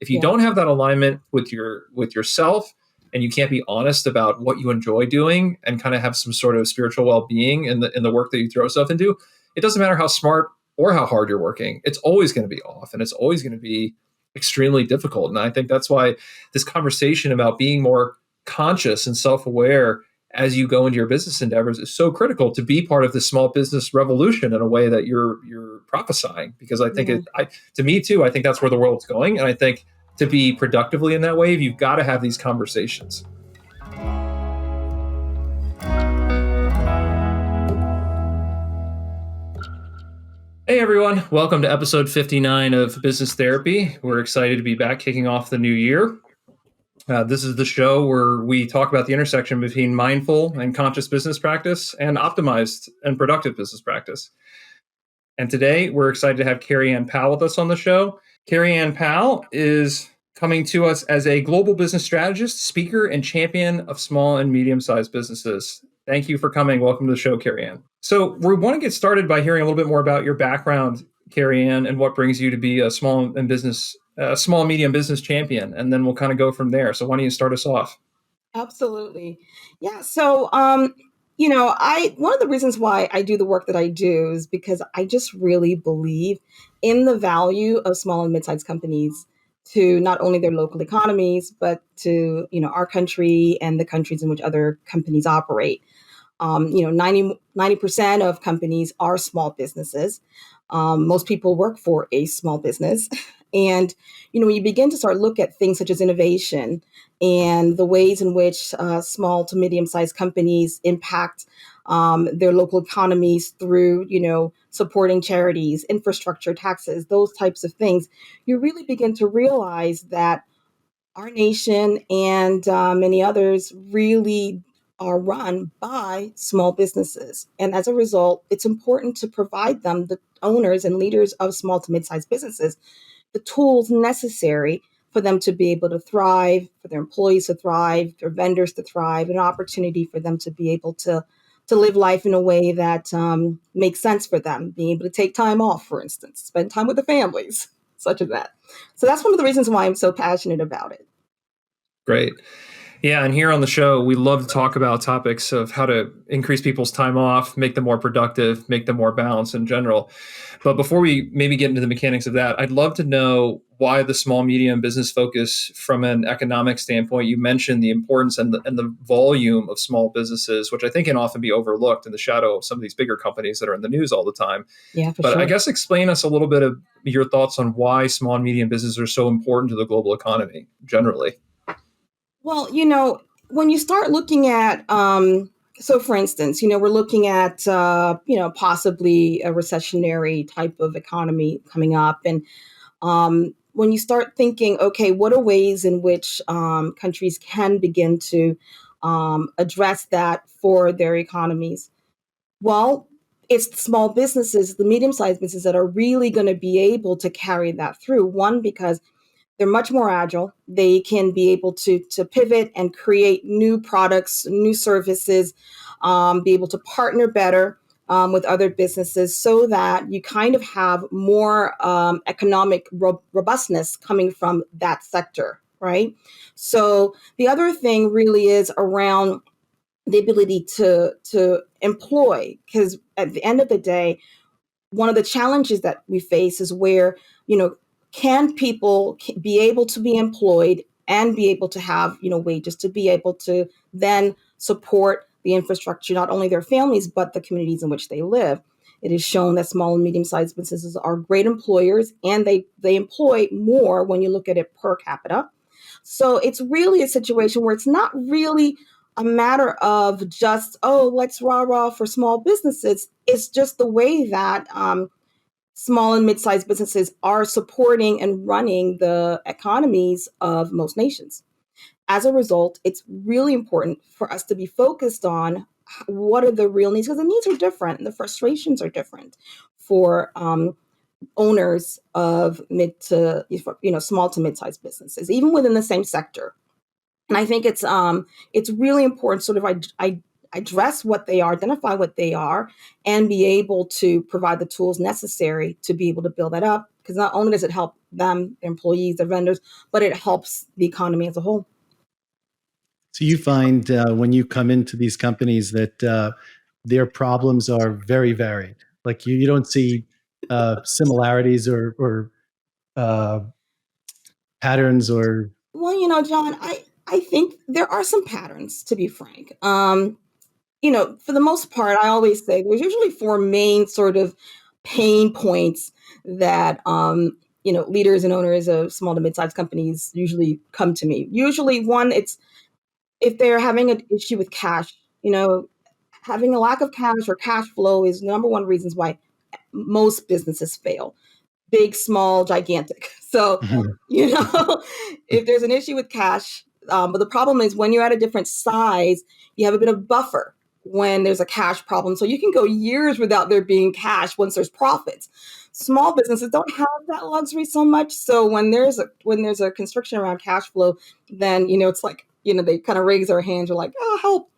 If you Yeah. don't have that alignment with yourself, and you can't be honest about what you enjoy doing and kind of have some sort of spiritual well-being in the work that you throw yourself into, it doesn't matter how smart or how hard you're working. It's always going to be off, and it's always going to be extremely difficult. And I think that's why this conversation about being more conscious and self-aware as you go into your business endeavors is so critical to be part of the small business revolution in a way that you're prophesying. Because I think to me too, I think that's where the world's going, and I think to be productively in that wave, you've got to have these conversations. Hey everyone, welcome to episode 59 of Business Therapy. We're excited to be back kicking off the new year. This is the show where we talk about the intersection between mindful and conscious business practice and optimized and productive business practice. And today we're excited to have Kerry-Ann Powell with us on the show. Kerry-Ann Powell is coming to us as a global business strategist, speaker, and champion of small and medium-sized businesses. Thank you for coming. Welcome to the show, Kerry-Ann. So we want to get started by hearing a little bit more about your background, Kerry-Ann, and what brings you to be a small medium business champion, and then we'll kind of go from there. So why don't you start us off? Absolutely. Yeah. So, one of the reasons why I do the work that I do is because I just really believe in the value of small and mid-sized companies to not only their local economies, but to, our country and the countries in which other companies operate. 90% of companies are small businesses. Most people work for a small business. And, when you begin to start look at things such as innovation and the ways in which small to medium-sized companies impact their local economies through, supporting charities, infrastructure, taxes, those types of things, you really begin to realize that our nation and many others really are run by small businesses. And as a result, it's important to provide them, the owners and leaders of small to mid-sized businesses, the tools necessary for them to be able to thrive, for their employees to thrive, their vendors to thrive, an opportunity for them to be able to live life in a way that makes sense for them, being able to take time off, for instance, spend time with the families, such as that. So that's one of the reasons why I'm so passionate about it. Great. Yeah, and here on the show, we love to talk about topics of how to increase people's time off, make them more productive, make them more balanced in general. But before we maybe get into the mechanics of that, I'd love to know why the small, medium business focus from an economic standpoint. You mentioned the importance and the volume of small businesses, which I think can often be overlooked in the shadow of some of these bigger companies that are in the news all the time. Yeah, for But sure. I guess explain us a little bit of your thoughts on why small and medium businesses are so important to the global economy generally. Well, when you start looking at, so for instance, we're looking at, possibly a recessionary type of economy coming up. And when you start thinking, okay, what are ways in which countries can begin to address that for their economies? Well, it's the small businesses, the medium-sized businesses that are really going to be able to carry that through. One, because they're much more agile. They can be able to pivot and create new products, new services, be able to partner better with other businesses so that you kind of have more economic robustness coming from that sector, right? So the other thing really is around the ability to employ, because at the end of the day, one of the challenges that we face is where, can people be able to be employed and be able to have, wages to be able to then support the infrastructure, not only their families, but the communities in which they live. It is shown that small and medium-sized businesses are great employers, and they employ more when you look at it per capita. So it's really a situation where it's not really a matter of just, let's rah-rah for small businesses. It's just the way that small and mid-sized businesses are supporting and running the economies of most nations. As a result, it's really important for us to be focused on what are the real needs, because the needs are different and the frustrations are different for owners of small to mid-sized businesses, even within the same sector. And I think it's really important sort of I address what they are, identify what they are, and be able to provide the tools necessary to be able to build that up, because not only does it help them, their employees, their vendors, but it helps the economy as a whole. So you find when you come into these companies that their problems are very varied. Like you don't see similarities or uh, patterns or. Well, John, I think there are some patterns, to be frank. For the most part, I always say there's usually four main sort of pain points that leaders and owners of small to mid-sized companies usually come to me. Usually, one, it's if they're having an issue with cash. Having a lack of cash or cash flow is number one reasons why most businesses fail. Big, small, gigantic. So, if there's an issue with cash, but the problem is when you're at a different size, you have a bit of buffer when there's a cash problem. So you can go years without there being cash once there's profits. Small businesses don't have that luxury so much. So when there's a constriction around cash flow, then it's like they kind of raise their hands. Are like, oh, help.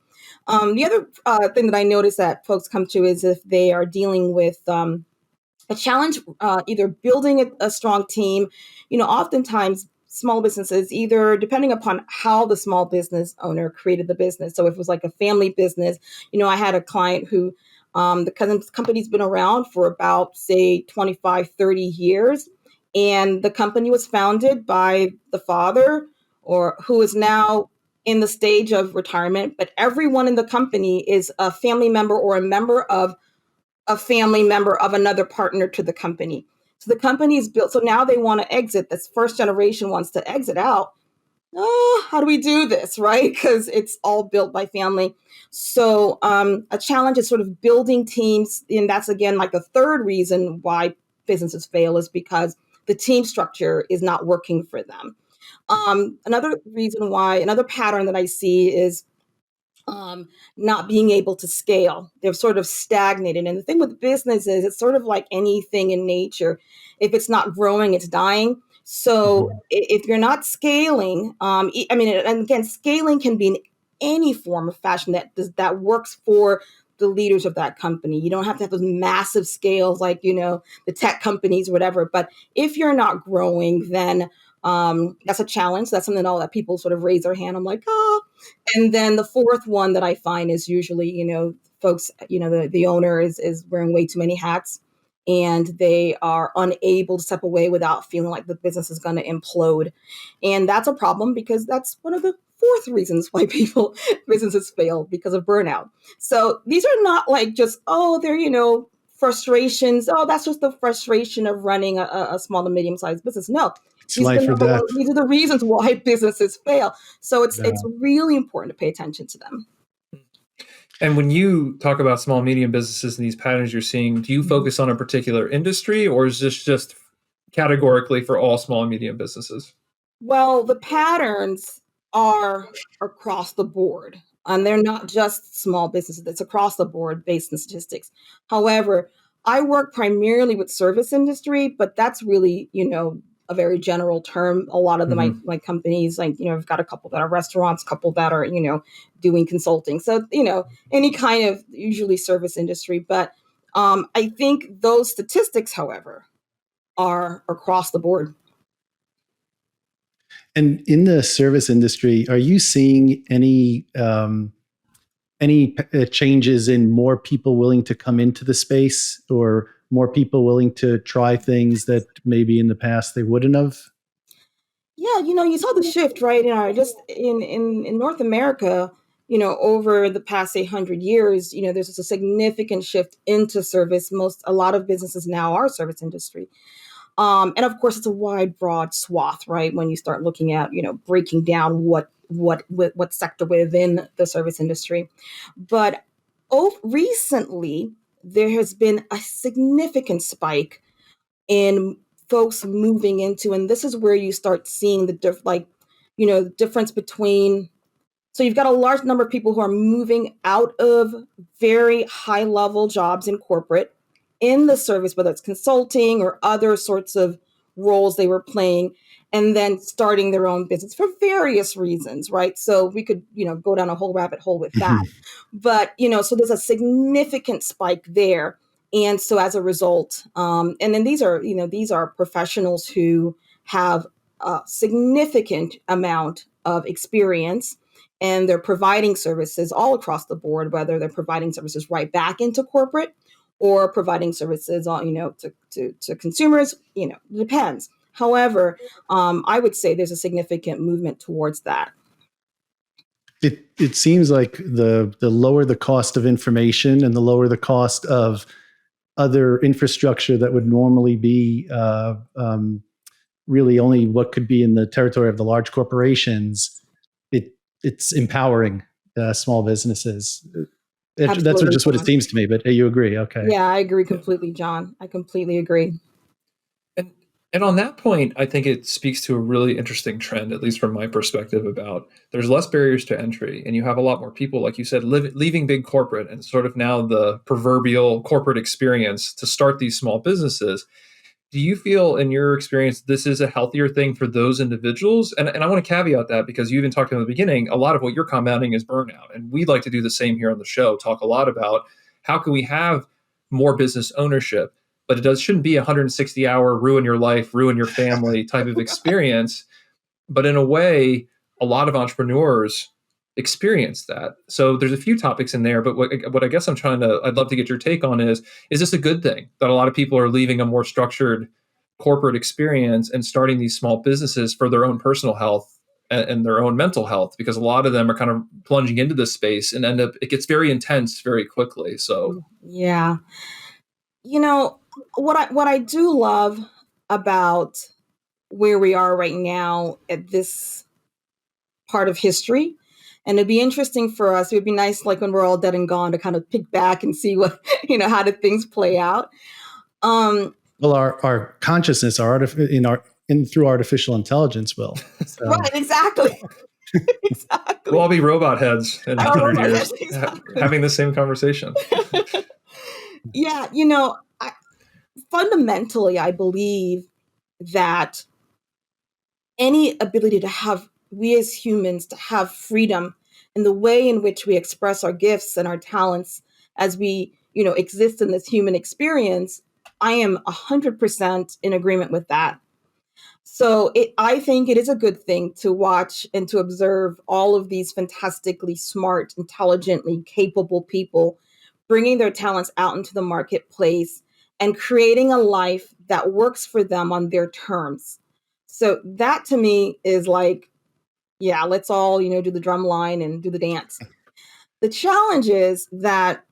The other thing that I notice that folks come to is if they are dealing with a challenge, either building a strong team. Oftentimes small businesses, either depending upon how the small business owner created the business. So if it was like a family business, I had a client who the company's been around for about, say, 25, 30 years. And the company was founded by the father, or who is now in the stage of retirement. But everyone in the company is a family member or a member of a family member of another partner to the company. So the company is built. So now they want to exit. This first generation wants to exit out. Oh, how do we do this, right? Because it's all built by family. So a challenge is sort of building teams. And that's, again, like the third reason why businesses fail is because the team structure is not working for them. Another pattern that I see is not being able to scale. They're sort of stagnated. And the thing with business is it's sort of like anything in nature. If it's not growing, it's dying. So if you're not scaling, and again, scaling can be in any form of fashion that works for the leaders of that company. You don't have to have those massive scales like, the tech companies or whatever. But if you're not growing, then that's a challenge. That's something that people sort of raise their hand. I'm like, oh. And then the fourth one that I find is usually, folks, the owner is wearing way too many hats, and they are unable to step away without feeling like the business is going to implode. And that's a problem because that's one of the fourth reasons why businesses fail, because of burnout. So these are not like just, they're, frustrations. Oh, that's just the frustration of running a small to medium-sized business. No, It's life or death. these are the reasons why businesses fail. So it's really important to pay attention to them. And when you talk about small, medium businesses and these patterns you're seeing, do you focus on a particular industry, or is this just categorically for all small and medium businesses? Well, the patterns are across the board, and they're not just small businesses. It's across the board based on statistics. However, I work primarily with service industry, but that's really, a very general term. A lot of my companies, like, I've got a couple that are restaurants, a couple that are, doing consulting. So, any kind of usually service industry. But I think those statistics, however, are across the board. And in the service industry, are you seeing any changes in more people willing to come into the space, or more people willing to try things that maybe in the past they wouldn't have? Yeah, you saw the shift, right? Just in North America, over the past, say, 100 years, there's just a significant shift into service. A lot of businesses now are service industry. And of course, it's a wide, broad swath, right? When you start looking at, breaking down what sector within the service industry. But recently, there has been a significant spike in folks moving into, and this is where you start seeing the difference between. So you've got a large number of people who are moving out of very high level jobs in corporate in the service, whether it's consulting or other sorts of roles they were playing, and then starting their own business for various reasons, right? So we could, go down a whole rabbit hole with that. But, so there's a significant spike there. And so as a result, and then these are professionals who have a significant amount of experience, and they're providing services all across the board, whether they're providing services right back into corporate or providing services to consumers, it depends. However, I would say there's a significant movement towards that. It seems like the lower the cost of information and the lower the cost of other infrastructure that would normally be really only what could be in the territory of the large corporations, it's empowering small businesses. That's just what it seems to me, but you agree? Okay. Yeah, I agree completely, John. I completely agree. And on that point, I think it speaks to a really interesting trend, at least from my perspective, about there's less barriers to entry, and you have a lot more people, like you said, leaving big corporate and sort of now the proverbial corporate experience to start these small businesses. Do you feel, in your experience, this is a healthier thing for those individuals? And I want to caveat that because you even talked in the beginning, a lot of what you're commenting is burnout. And we'd like to do the same here on the show, talk a lot about how can we have more business ownership, but shouldn't be a 160-hour ruin your life, ruin your family type of experience. But in a way, a lot of entrepreneurs experience that. So there's a few topics in there, but what I guess I'd love to get your take on is this a good thing that a lot of people are leaving a more structured corporate experience and starting these small businesses for their own personal health and their own mental health? Because a lot of them are kind of plunging into this space and it gets very intense very quickly. So yeah, what I do love about where we are right now at this part of history, and it'd be interesting for us. It would be nice, like when we're all dead and gone, to kind of pick back and see what how did things play out. Well, our consciousness, through artificial intelligence will. So. Right, exactly. Exactly. We'll all be robot heads in 100 years, exactly. having the same conversation. Yeah, fundamentally, I believe that any ability we as humans to have freedom in the way in which we express our gifts and our talents as we, exist in this human experience, I am 100% in agreement with that. So I think it is a good thing to watch and to observe all of these fantastically smart, intelligently capable people bringing their talents out into the marketplace and creating a life that works for them on their terms. So that to me is like, yeah, let's all, do the drum line and do the dance. The challenge is that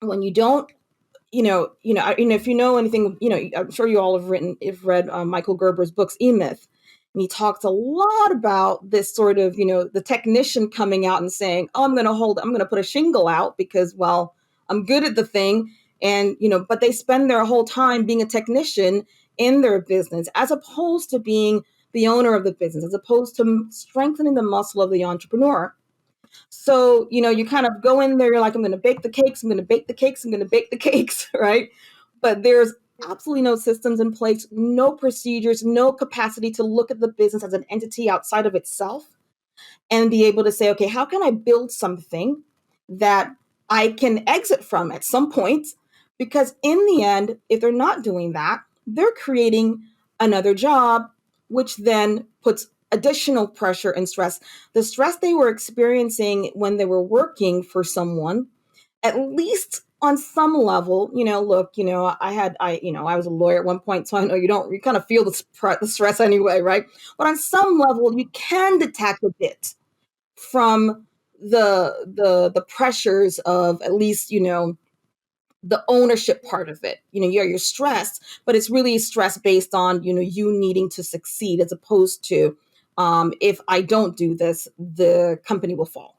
when you don't, if you know anything, I'm sure you all have read Michael Gerber's books, E-Myth. And he talks a lot about this sort of, the technician coming out and saying, oh, I'm going to put a shingle out because, well, I'm good at the thing. And, but they spend their whole time being a technician in their business, as opposed to being the owner of the business, as opposed to strengthening the muscle of the entrepreneur. So, you kind of go in there, you're like, I'm going to bake the cakes, I'm going to bake the cakes, I'm going to bake the cakes, right? But there's absolutely no systems in place, no procedures, no capacity to look at the business as an entity outside of itself and be able to say, okay, how can I build something that I can exit from at some point? Because in the end, if they're not doing that, they're creating another job, which then puts additional pressure and stress. The stress they were experiencing when they were working for someone, at least on some level, look, I was a lawyer at one point, so I know you kind of feel the stress anyway, right? But on some level, you can detach a bit from the pressures of at least, the ownership part of it. You're stressed, but it's really stress based on, you needing to succeed, as opposed to, if I don't do this, the company will fall.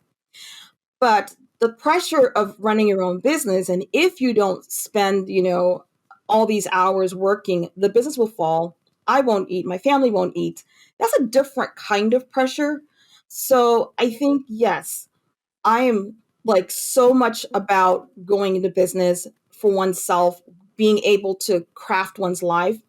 But the pressure of running your own business, and if you don't spend, all these hours working, the business will fall. I won't eat. My family won't eat. That's a different kind of pressure. So I think, yes, I am like so much about going into business for oneself, being able to craft one's life,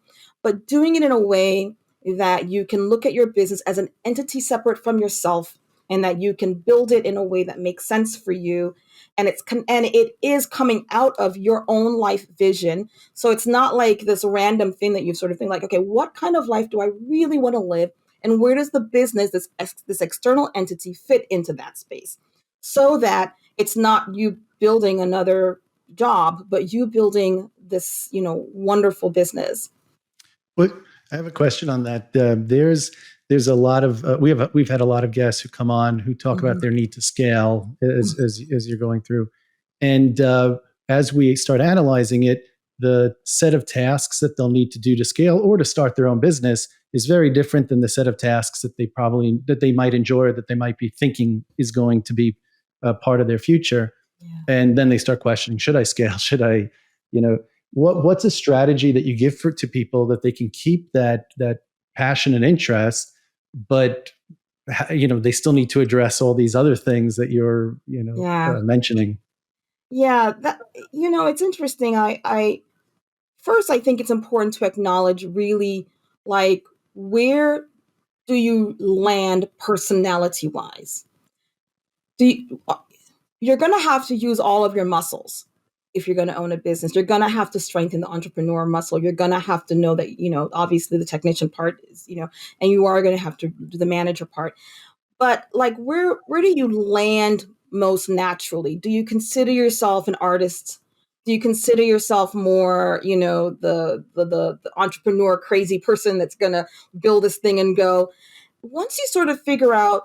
but doing it in a way that you can look at your business as an entity separate from yourself, and that you can build it in a way that makes sense for you. And it is coming out of your own life vision. So it's not like this random thing that you sort of think like, okay, what kind of life do I really want to live? And where does the business, this external entity, fit into that space? So that it's not you building another job, but you building this, wonderful business. Well, I have a question on that. There's a lot of we've had a lot of guests who come on who talk about their need to scale as you're going through, and as we start analyzing it, the set of tasks that they'll need to do to scale or to start their own business is very different than the set of tasks that they might enjoy or that they might be thinking is going to be a part of their future. Yeah. And then they start questioning, should I scale? Should I, what's a strategy that you give to people that they can keep that passion and interest, but they still need to address all these other things that you're mentioning? Yeah, that it's interesting. I first, I think it's important to acknowledge really, like, where do you land personality wise? You're going to have to use all of your muscles if you're going to own a business. You're going to have to strengthen the entrepreneur muscle. You're going to have to know that, obviously the technician part is, and you are going to have to do the manager part. But like, where do you land most naturally? Do you consider yourself an artist? Do you consider yourself more, the entrepreneur crazy person that's going to build this thing and go? Once you sort of figure out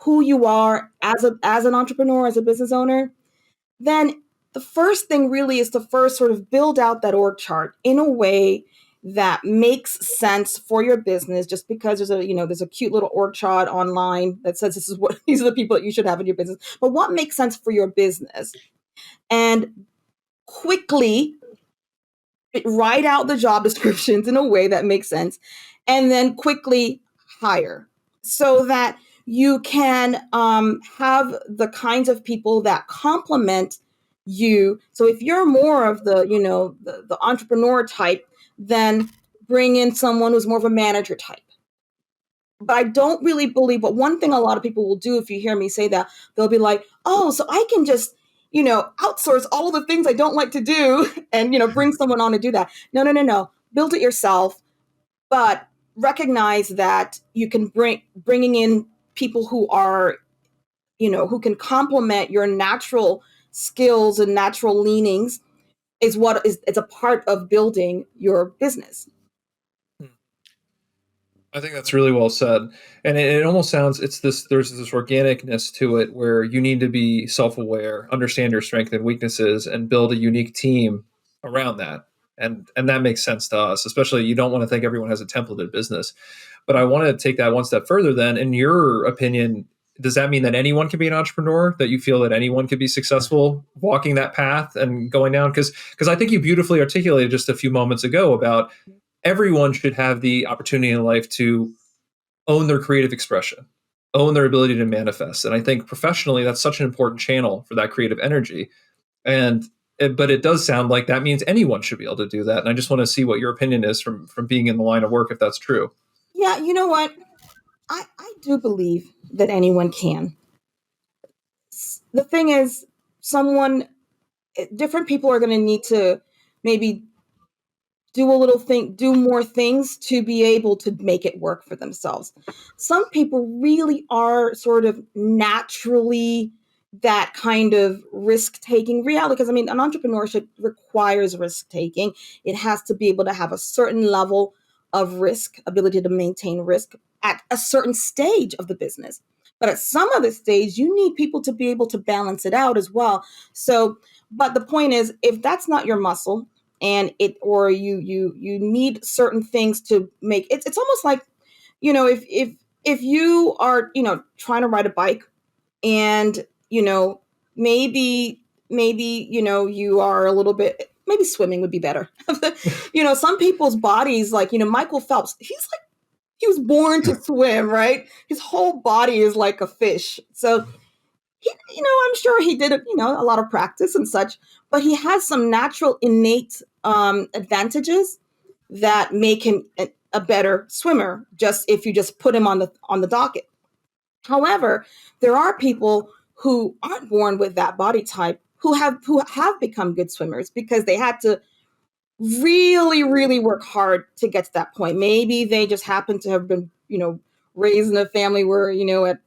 who you are as an entrepreneur, as a business owner, then the first thing really is to first sort of build out that org chart in a way that makes sense for your business. Just because there's a cute little org chart online that says these are the people that you should have in your business, but what makes sense for your business, and quickly write out the job descriptions in a way that makes sense, and then quickly hire so that you can have the kinds of people that complement you. So if you're more of the entrepreneur type, then bring in someone who's more of a manager type. But I don't really believe, but one thing a lot of people will do, if you hear me say that, they'll be like, oh, so I can just, outsource all of the things I don't like to do and, bring someone on to do that. No. Build it yourself, but recognize that you can bringing in people who are, who can complement your natural skills and natural leanings is a part of building your business. I think that's really well said. And it almost sounds, there's this organicness to it where you need to be self-aware, understand your strengths and weaknesses, and build a unique team around that. And that makes sense to us, especially you don't want to think everyone has a templated business. But I want to take that one step further then. In your opinion, does that mean that anyone can be an entrepreneur, that you feel that anyone could be successful walking that path and going down? Because I think you beautifully articulated just a few moments ago about everyone should have the opportunity in life to own their creative expression, own their ability to manifest. And I think professionally, that's such an important channel for that creative energy. But it does sound like that means anyone should be able to do that. And I just want to see what your opinion is from being in the line of work, if that's true. Yeah, you know what? I do believe that anyone can. The thing is, different people are going to need to maybe do more things to be able to make it work for themselves. Some people really are sort of naturally that kind of risk-taking reality, because an entrepreneurship requires risk-taking. It has to be able to have a certain level of risk, ability to maintain risk at a certain stage of the business. But at some other stage, you need people to be able to balance it out as well. So, but the point is, if that's not your muscle, and you need certain things to make it, it's almost like, if you are, trying to ride a bike, and, maybe, you are a little bit, maybe swimming would be better. Some people's bodies, like, Michael Phelps, he was born to swim, right? His whole body is like a fish. So I'm sure he did, a lot of practice and such, but he has some natural innate advantages that make him a better swimmer. Just if you just put him on the docket. However, there are people who aren't born with that body type who have become good swimmers because they had to really, really work hard to get to that point. Maybe they just happen to have been, raised in a family where, at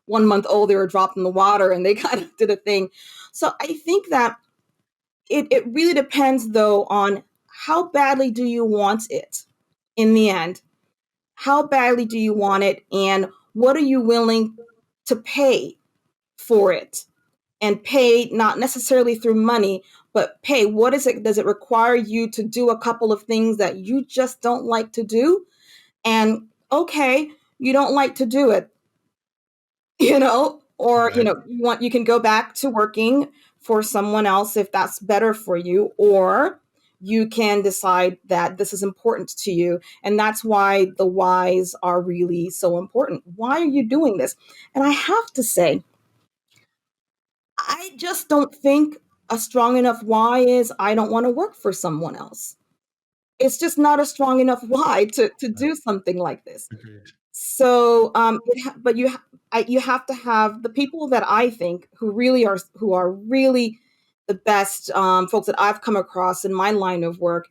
1 month old, they were dropped in the water and they kind of did a thing. So I think that it really depends, though, on how badly do you want it in the end? How badly do you want it? And what are you willing to pay for it? And pay not necessarily through money, but pay. What is it? Does it require you to do a couple of things that you just don't like to do? And okay, you don't like to do it, or Right. you can go back to working for someone else if that's better for you, or you can decide that this is important to you. And that's why the whys are really so important. Why are you doing this? And I have to say, I just don't think a strong enough why is I don't want to work for someone else. It's just not a strong enough why to Right. do something like this. Agreed. So, but you have to have the people that I think who are really the best folks that I've come across in my line of work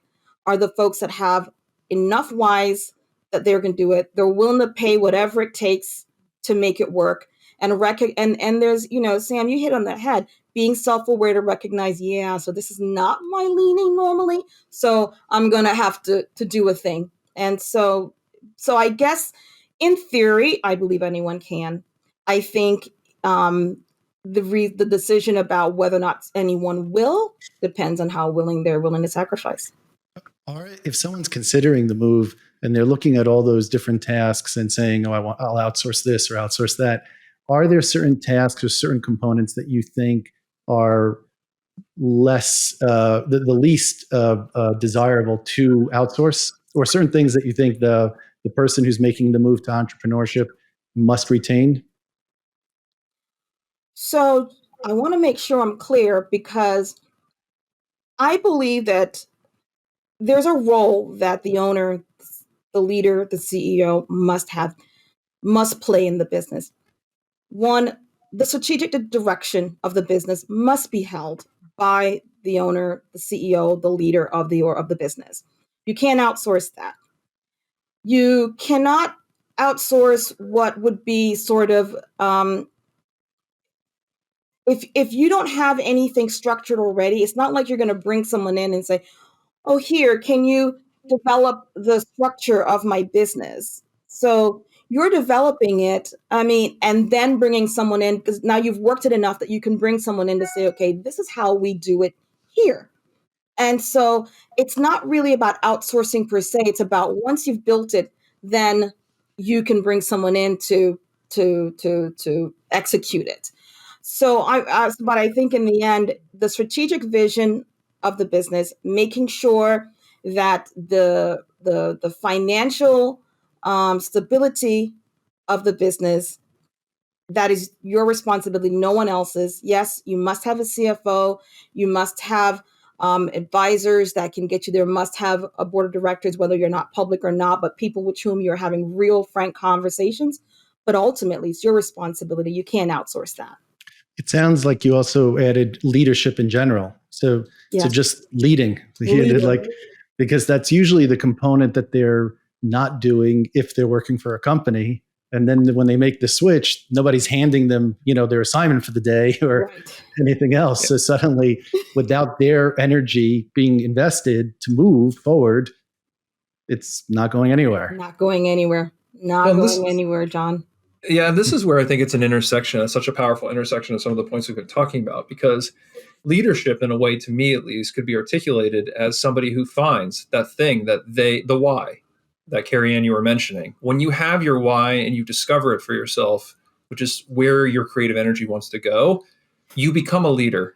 are the folks that have enough whys that they're going to do it. They're willing to pay whatever it takes to make it work. And there's, Sam, you hit on the head. Being self-aware to recognize, yeah, so this is not my leaning normally, so I'm gonna have to do a thing. And so I guess in theory, I believe anyone can. I think the decision about whether or not anyone will depends on how willing they're willing to sacrifice. Or if someone's considering the move and they're looking at all those different tasks and saying, "Oh, I'll outsource this or outsource that," are there certain tasks or certain components that you think are less, the least desirable to outsource, or certain things that you think the person who's making the move to entrepreneurship must retain? So I want to make sure I'm clear because I believe that there's a role that the owner, the leader, the CEO must play in the business. One, the strategic direction of the business must be held by the owner, the CEO, the leader of the business. You can't outsource that. You cannot outsource what would be sort of if you don't have anything structured already. It's not like you're going to bring someone in and say, "Oh, here, can you develop the structure of my business?" So you're developing it, I mean, and then bringing someone in because now you've worked it enough that you can bring someone in to say, "Okay, this is how we do it here." And so it's not really about outsourcing per se. It's about once you've built it, then you can bring someone in to execute it. So but I think in the end, the strategic vision of the business, making sure that the financial stability of the business, that is your responsibility, no one else's. Yes, you must have a CFO. You must have advisors that can get you there. Must have a board of directors, whether you're not public or not, but people with whom you're having real, frank conversations. But ultimately, it's your responsibility. You can't outsource that. It sounds like you also added leadership in general. So Yes, just leading, leading. like, because that's usually the component that they're not doing if they're working for a company. And then when they make the switch, nobody's handing them, their assignment for the day or Right. anything else. So suddenly, without their energy being invested to move forward, it's not going anywhere. Not going anywhere. Not Well, this going anywhere, John. Yeah, this is where I think it's an intersection, such a powerful intersection of some of the points we've been talking about, because leadership, in a way, to me at least, could be articulated as somebody who finds that thing the why that Kerry-Ann you were mentioning. When you have your why and you discover it for yourself, which is where your creative energy wants to go, you become a leader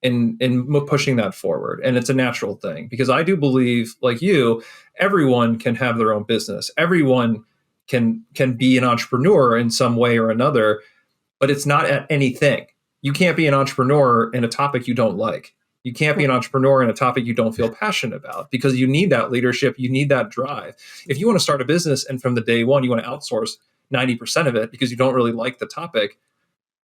in pushing that forward. And it's a natural thing because I do believe, like you, everyone can have their own business. Everyone can be an entrepreneur in some way or another, but it's not at anything. You can't be an entrepreneur in a topic you don't like. You can't be an entrepreneur in a topic you don't feel passionate about because you need that leadership. You need that drive. If you want to start a business and from the day one, you want to outsource, 90% of it because you don't really like the topic,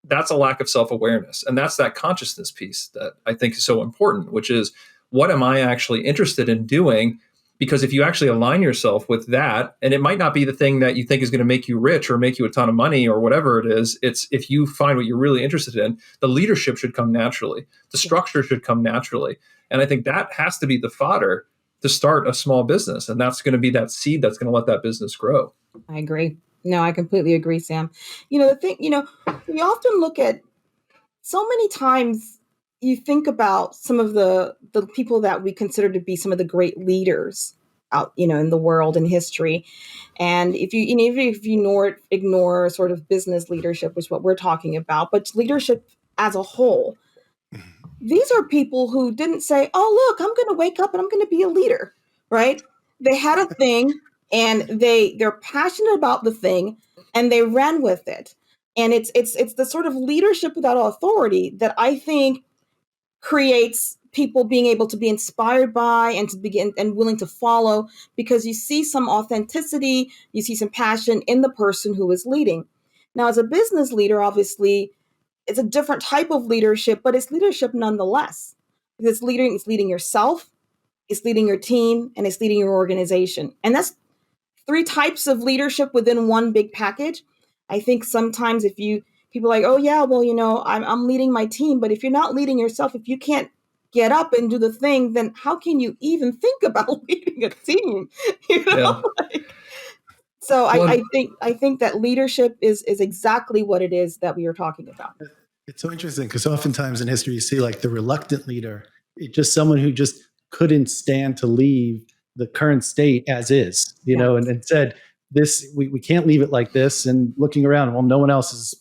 that's a lack of self-awareness. And that's that consciousness piece that I think is so important, which is, what am I actually interested in doing? Because if you actually align yourself with that, and it might not be the thing that you think is going to make you rich or make you a ton of money or whatever it is, it's if you find what you're really interested in, the leadership should come naturally. The structure should come naturally. And I think that has to be the fodder to start a small business. And that's going to be that seed that's going to let that business grow. I agree. No, I completely agree, Sam. The thing, we often look at, so many times you think about some of the people that we consider to be some of the great leaders out, in the world and history. And if you, even if you ignore sort of business leadership, which is what we're talking about, but leadership as a whole, these are people who didn't say, oh, look, I'm going to wake up and I'm going to be a leader, right? They had a thing and they're passionate about the thing and they ran with it. And it's the sort of leadership without authority that I think creates people being able to be inspired by and to begin and willing to follow, because you see some authenticity, you see some passion in the person who is leading. Now, as a business leader, obviously, it's a different type of leadership, but it's leadership nonetheless. It's leading yourself, it's leading your team, and it's leading your organization. And that's 3 types of leadership within one big package. I think sometimes people are like, oh yeah, well, I'm leading my team, but if you're not leading yourself, if you can't get up and do the thing, then how can you even think about leading a team? Yeah. So I think that leadership is exactly what it is that we are talking about. It's so interesting because oftentimes in history you see like the reluctant leader, just someone who just couldn't stand to leave the current state as is, and said, this, we can't leave it like this, and looking around, well, no one else is,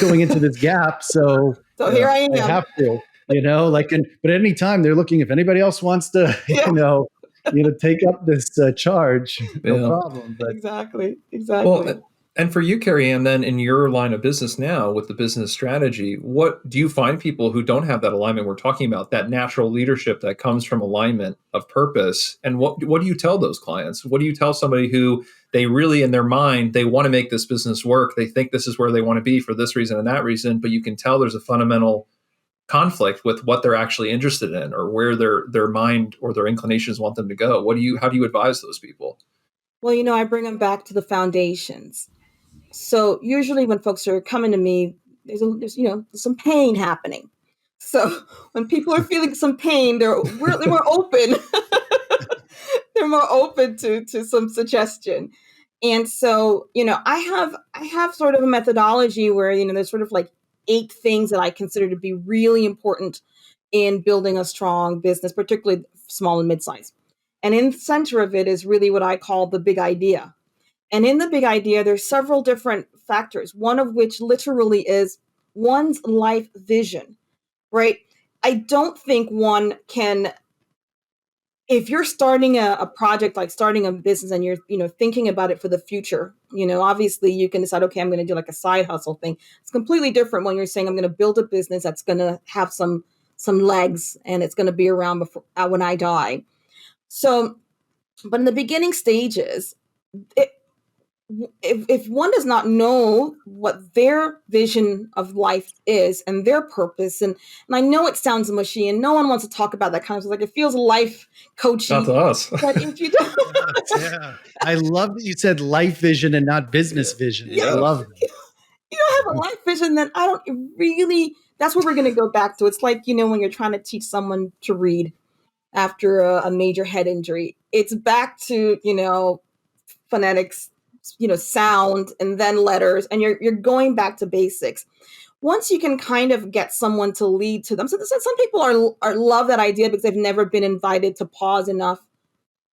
going into this gap. So here I am. I have to, but at any time they're looking, if anybody else wants to, take up this charge, no problem. But Exactly. Well, and for you, Kerry-Ann, then in your line of business now with the business strategy, what do you find people who don't have that alignment we're talking about, that natural leadership that comes from alignment of purpose? And what do you tell those clients? What do you tell somebody who they really, in their mind, they want to make this business work? They think this is where they want to be for this reason and that reason, but you can tell there's a fundamental conflict with what they're actually interested in or where their mind or their inclinations want them to go. How do you advise those people? Well, I bring them back to the foundations. So usually when folks are coming to me, there's some pain happening. So when people are feeling some pain, they're really more open. They're more open to some suggestion. And so, I have sort of a methodology where, there's sort of like 8 things that I consider to be really important in building a strong business, particularly small and mid-size. And in the center of it is really what I call the big idea. And in the big idea, there's several different factors, one of which literally is one's life vision, right? I don't think one can, if you're starting a project, like starting a business and you're, thinking about it for the future, obviously you can decide, okay, I'm going to do like a side hustle thing. It's completely different when you're saying I'm going to build a business that's going to have some legs and it's going to be around before when I die. So, but in the beginning stages, if one does not know what their vision of life is and their purpose, and I know it sounds mushy and no one wants to talk about that kind of stuff, like it feels life coaching. Not to us. But if you don't, yeah, I love that you said life vision and not business vision. Yeah. I love that. You don't have a life vision, then I don't really. That's what we're going to go back to. It's like when you're trying to teach someone to read after a major head injury. It's back to phonetics, sound, and then letters, and you're going back to basics. Once you can kind of get someone to lead to them, so some people are love that idea because they've never been invited to pause enough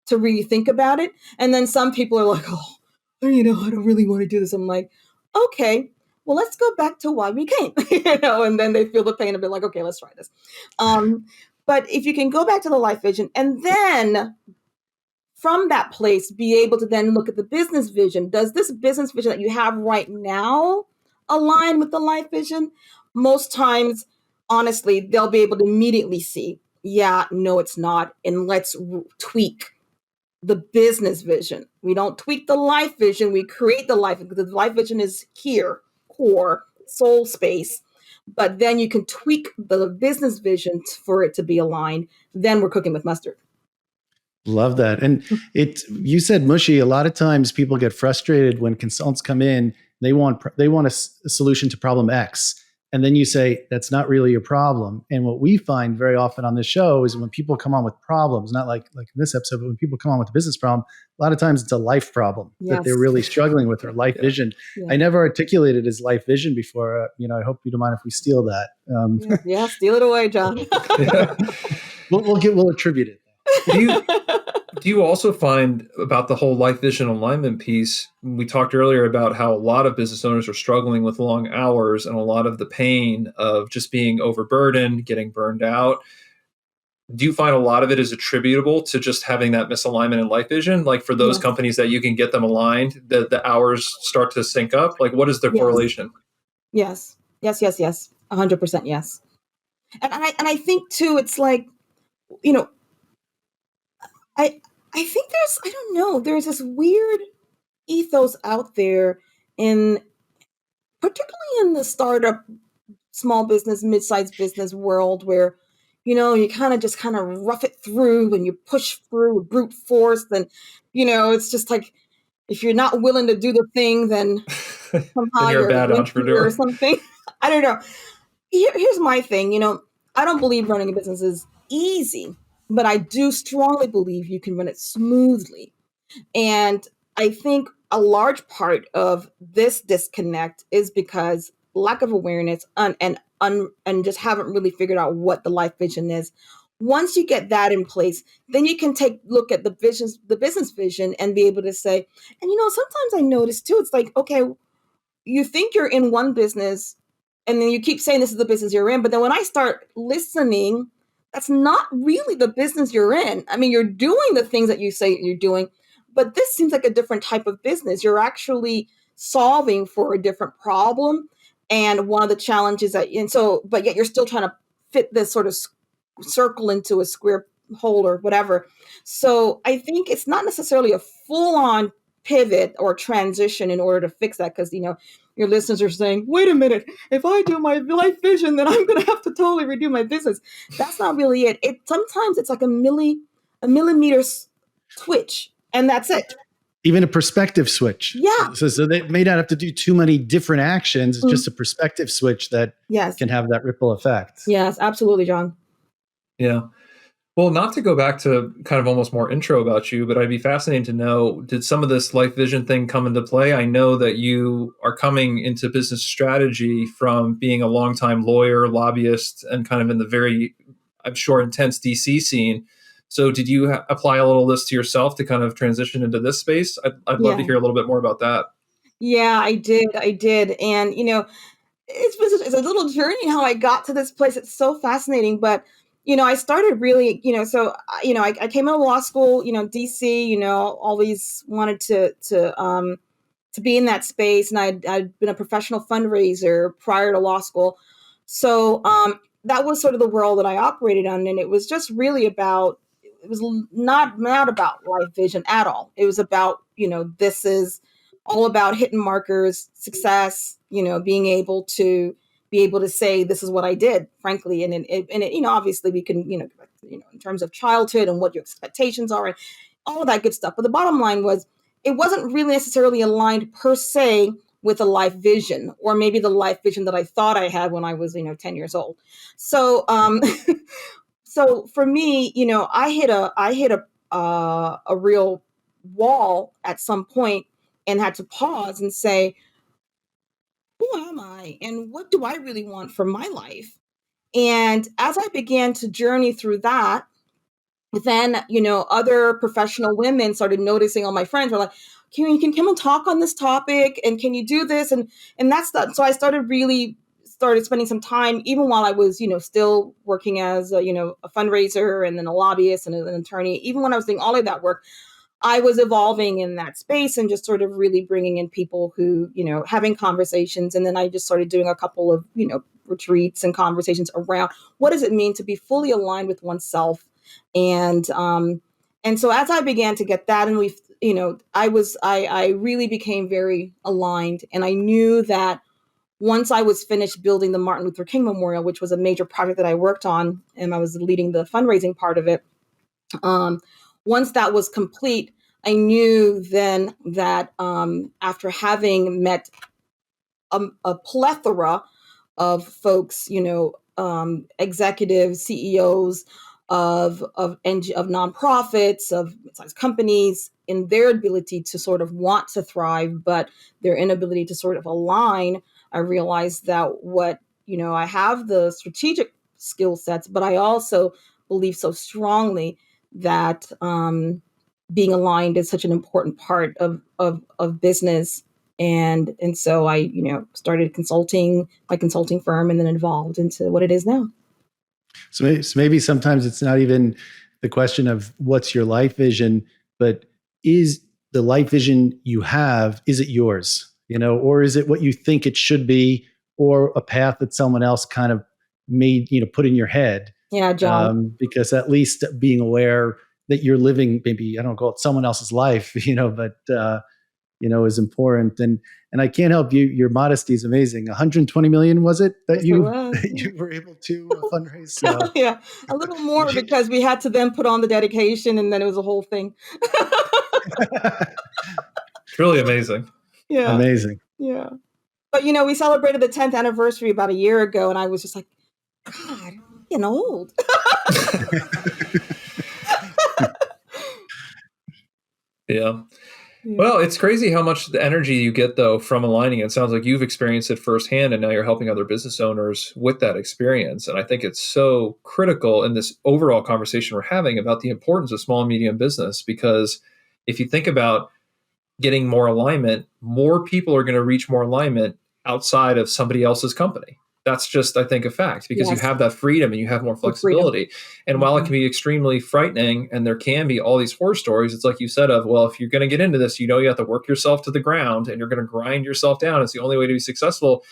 to really think about it, and then some people are like, oh, I don't really want to do this. I'm like, okay, well, let's go back to why we came, and then they feel the pain and be like, okay, let's try this. But if you can go back to the life vision and then from that place, be able to then look at the business vision. Does this business vision that you have right now align with the life vision? Most times, honestly, they'll be able to immediately see, yeah, no, it's not. And let's tweak the business vision We don't tweak the life vision. We create the life, because the life vision is here, core, soul space. But then you can tweak the business vision for it to be aligned. Then we're cooking with mustard. Love that. And you said mushy. A lot of times people get frustrated when consultants come in, they want a solution to problem X. And then you say, that's not really your problem. And what we find very often on this show is when people come on with problems, not like in this episode, but when people come on with a business problem, a lot of times it's a life problem that they're really struggling with, or life vision. Yeah. I never articulated as life vision before. I hope you don't mind if we steal that. Yeah, steal it away, John. We'll attribute it. Do you also find about the whole life vision alignment piece? We talked earlier about how a lot of business owners are struggling with long hours and a lot of the pain of just being overburdened, getting burned out. Do you find a lot of it is attributable to just having that misalignment in life vision? Like for those companies that you can get them aligned, the hours start to sync up? Like what is the correlation? Yes. 100% yes. And I think too, it's like, I think there's this weird ethos out there particularly in the startup, small business, mid-sized business world where, you kind of rough it through and you push through with brute force. Then, it's just like, if you're not willing to do the thing, then somehow then you're a bad entrepreneur or something. I don't know. Here's my thing. I don't believe running a business is easy, but I do strongly believe you can run it smoothly. And I think a large part of this disconnect is because lack of awareness and just haven't really figured out what the life vision is. Once you get that in place, then you can look at the business vision and be able to say, and sometimes I notice too, it's like, okay, you think you're in one business and then you keep saying this is the business you're in. But then when I start listening, that's not really the business you're in. I mean, you're doing the things that you say you're doing, but this seems like a different type of business. You're actually solving for a different problem. And one of the challenges but yet you're still trying to fit this sort of circle into a square hole or whatever. So I think it's not necessarily a full-on pivot or transition in order to fix that, because, your listeners are saying, wait a minute, if I do my life vision, then I'm going to have to totally redo my business. That's not really it. Sometimes it's like a millimeter twitch, and that's it. Even a perspective switch. Yeah. So they may not have to do too many different actions. It's just a perspective switch that can have that ripple effect. Yes, absolutely, John. Yeah. Well, not to go back to kind of almost more intro about you, but I'd be fascinated to know, did some of this life vision thing come into play? I know that you are coming into business strategy from being a longtime lawyer, lobbyist, and kind of in the very, I'm sure, intense DC scene. So did you apply a little of this to yourself to kind of transition into this space? I'd love to hear a little bit more about that. Yeah, I did. And, it's a little journey how I got to this place. It's so fascinating. But I started really, I came out of law school, DC, always wanted to be in that space. And I'd been a professional fundraiser prior to law school. So that was sort of the world that I operated on. And it was just really it was not about life vision at all. It was about, this is all about hitting markers, success, being able to say, this is what I did, frankly. And it obviously we can, in terms of childhood and what your expectations are and all of that good stuff. But the bottom line was, it wasn't really necessarily aligned per se with a life vision, or maybe the life vision that I thought I had when I was, 10 years old. So, so for me, I hit a real wall at some point and had to pause and say, who am I and what do I really want from my life? And as I began to journey through that, then, other professional women started noticing, all my friends were like, Kerry, can come and talk on this topic, and can you do this? And that's that. So I started spending some time, even while I was, still working as a fundraiser and then a lobbyist and an attorney. Even when I was doing all of that work, I was evolving in that space and just sort of really bringing in people who, having conversations. And then I just started doing a couple of, retreats and conversations around what does it mean to be fully aligned with oneself. And so as I began to get that, and I really became very aligned, and I knew that once I was finished building the Martin Luther King Memorial, which was a major project that I worked on, and I was leading the fundraising part of it. Once that was complete, I knew then that after having met a plethora of folks, executives, CEOs of nonprofits, of mid-sized companies, in their ability to sort of want to thrive, but their inability to sort of align, I realized that I have the strategic skill sets, but I also believe so strongly that being aligned is such an important part of business. And so I, started consulting my consulting firm and then evolved into what it is now. So maybe sometimes it's not even the question of what's your life vision, but is the life vision you have, is it yours? Or is it what you think it should be, or a path that someone else kind of made, put in your head? Yeah, John. Because at least being aware that you're living, maybe, I don't call it someone else's life, but is important. And I can't help you. Your modesty is amazing. 120 million, was it that Yes, it was. you were able to fundraise? So Yeah, a little more because we had to then put on the dedication, and then it was a whole thing. Truly amazing. Yeah, amazing. yeah. But we celebrated the 10th anniversary about a year ago, and I was just like, God, I'm getting old. Yeah. Well, it's crazy how much the energy you get, though, from aligning. It sounds like you've experienced it firsthand, and now you're helping other business owners with that experience. And I think it's so critical in this overall conversation we're having about the importance of small and medium business, because if you think about getting more alignment, more people are going to reach more alignment outside of somebody else's company. That's just, I think, a fact, because you have that freedom and you have more flexibility. And while it can be extremely frightening, and there can be all these horror stories, it's like you said of, well, if you're going to get into this, you have to work yourself to the ground and you're going to grind yourself down. It's the only way to be successful.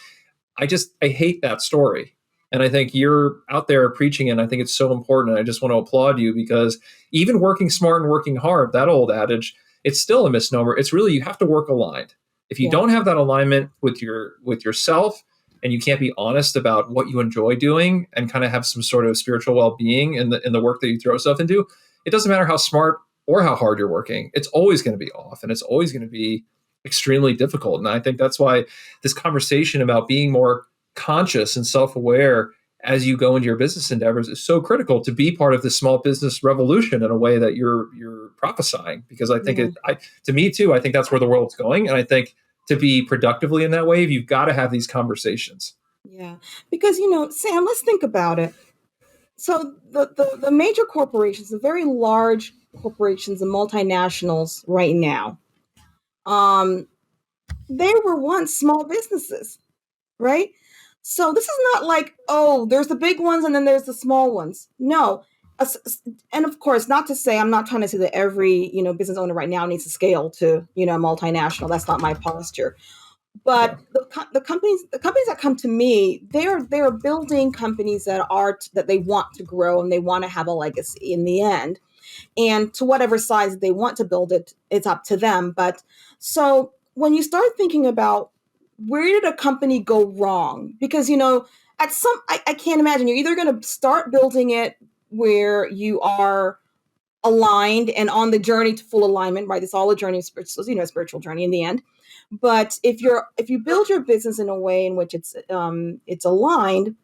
I hate that story. And I think you're out there preaching it, and I think it's so important. And I just want to applaud you, because even working smart and working hard, that old adage, it's still a misnomer. It's really, you have to work aligned. If you don't have that alignment with yourself, and you can't be honest about what you enjoy doing and kind of have some sort of spiritual well-being in the work that you throw yourself into, it doesn't matter how smart or how hard you're working. It's always going to be off, and it's always going to be extremely difficult. And I think that's why this conversation about being more conscious and self-aware as you go into your business endeavors is so critical to be part of the small business revolution in a way that you're prophesying. Because I think to me too, I think that's where the world's going. And I think to be productively in that wave, you've got to have these conversations. Yeah, because Sam, let's think about it. So the major corporations, the very large corporations and multinationals right now, they were once small businesses, right? So this is not like, oh, there's the big ones and then there's the small ones. No. And of course, not to say, I'm not trying to say that every, business owner right now needs to scale to, multinational. That's not my posture. But the companies that come to me, they're building companies that they want to grow, and they want to have a legacy in the end. And to whatever size they want to build it, it's up to them. But so when you start thinking about, where did a company go wrong? Because, I can't imagine, you're either going to start building it where you are aligned and on the journey to full alignment, right? It's all a journey, spiritual journey in the end. But if you build your business in a way in which it's aligned,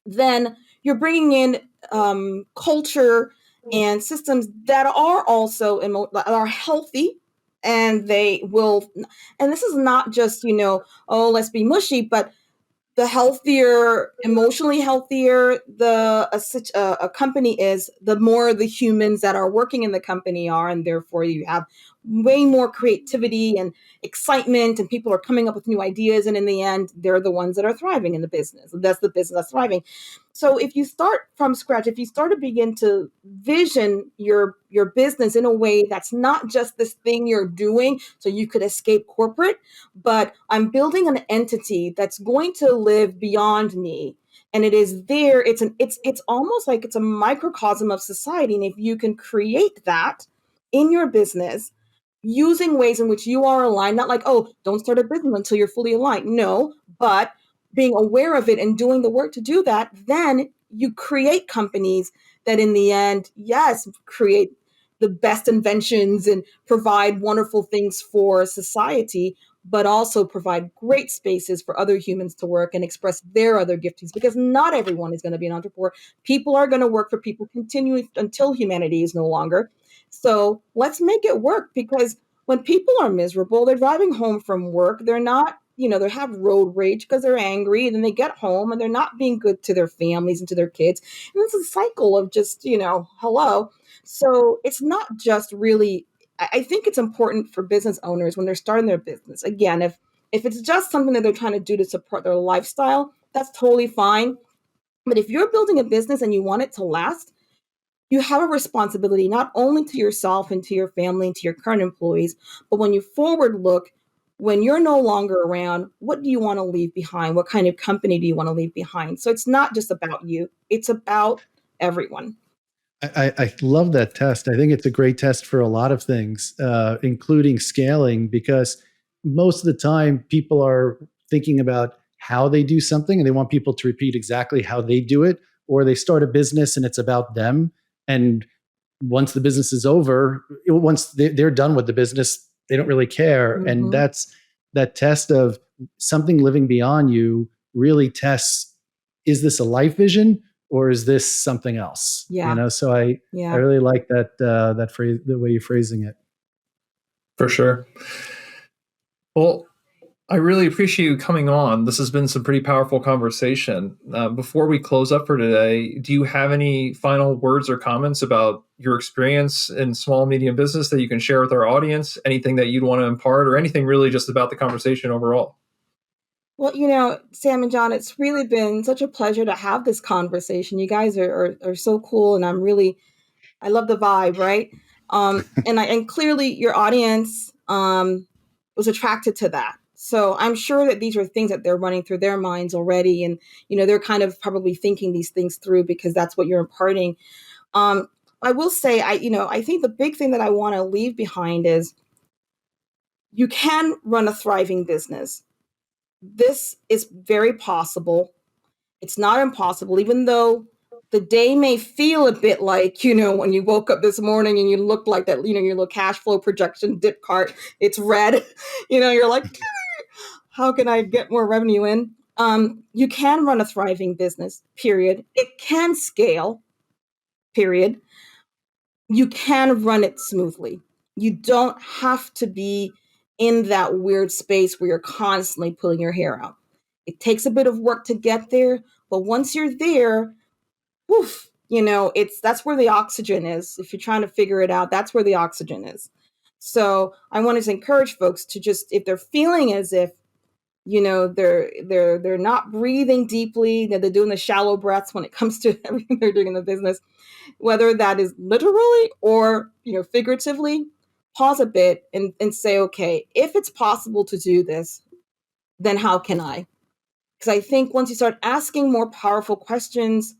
then you're bringing in culture and systems that are also are healthy, and they will. And this is not just let's be mushy, but the healthier, emotionally healthier a company is, the more the humans that are working in the company are, and therefore you have way more creativity and excitement, and people are coming up with new ideas, and in the end, they're the ones that are thriving in the business. That's the business that's thriving. So if you start from scratch, if you start to begin to vision your business in a way that's not just this thing you're doing so you could escape corporate, but I'm building an entity that's going to live beyond me, and it is there. It's almost like it's a microcosm of society, and if you can create that in your business, using ways in which you are aligned, not like, oh, don't start a business until you're fully aligned. No, but being aware of it and doing the work to do that, then you create companies that in the end, yes, create the best inventions and provide wonderful things for society, but also provide great spaces for other humans to work and express their other giftings, because not everyone is going to be an entrepreneur. People are going to work for people continuing until humanity is no longer. So let's make it work, because when people are miserable, they're driving home from work, they're not, they have road rage because they're angry, and then they get home and they're not being good to their families and to their kids. And it's a cycle of just, hello. So it's not just really, I think it's important for business owners when they're starting their business. Again, if it's just something that they're trying to do to support their lifestyle, that's totally fine. But if you're building a business and you want it to last, you have a responsibility not only to yourself and to your family and to your current employees, but when you forward look, when you're no longer around, what do you want to leave behind? What kind of company do you want to leave behind? So it's not just about you, it's about everyone. I love that test. I think it's a great test for a lot of things, including scaling, because most of the time people are thinking about how they do something and they want people to repeat exactly how they do it, or they start a business and it's about them. And once the business is over, once they're done with the business, they don't really care. Mm-hmm. And that's that test of something living beyond you really tests, is this a life vision? Or is this something else? Yeah. So I really like that phrase, the way you're phrasing it. For sure. Well, I really appreciate you coming on. This has been some pretty powerful conversation. Before we close up for today, do you have any final words or comments about your experience in small and medium business that you can share with our audience? Anything that you'd want to impart, or anything really just about the conversation overall? Well, Sam and John, it's really been such a pleasure to have this conversation. You guys are so cool, and I love the vibe, right? And clearly your audience was attracted to that. So I'm sure that these are things that they're running through their minds already, and they're kind of probably thinking these things through because that's what you're imparting. I will say, I think the big thing that I want to leave behind is you can run a thriving business. This is very possible. It's not impossible, even though the day may feel a bit like, when you woke up this morning and you look like that, your little cash flow projection dip cart, it's red, you're like, how can I get more revenue in? You can run a thriving business, period. It can scale, period. You can run it smoothly. You don't have to be in that weird space where you're constantly pulling your hair out. It takes a bit of work to get there, but once you're there, woof, that's where the oxygen is. If you're trying to figure it out, that's where the oxygen is. So I wanted to encourage folks to just, if they're feeling as if, they're not breathing deeply, that they're doing the shallow breaths when it comes to everything they're doing in the business, whether that is literally or, figuratively, pause a bit and say, okay, if it's possible to do this, then how can I? Because I think once you start asking more powerful questions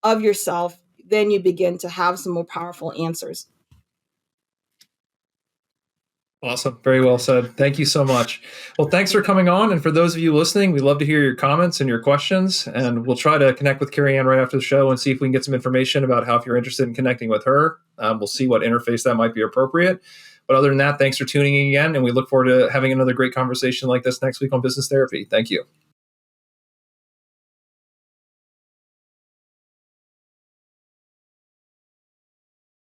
of yourself, then you begin to have some more powerful answers. Awesome. Very well said. Thank you so much. Well, thanks for coming on. And for those of you listening, we'd love to hear your comments and your questions. And we'll try to connect with Kerry-Ann right after the show and see if we can get some information about how, if you're interested in connecting with her, we'll see what interface that might be appropriate. But other than that, thanks for tuning in again. And we look forward to having another great conversation like this next week on Business Therapy. Thank you.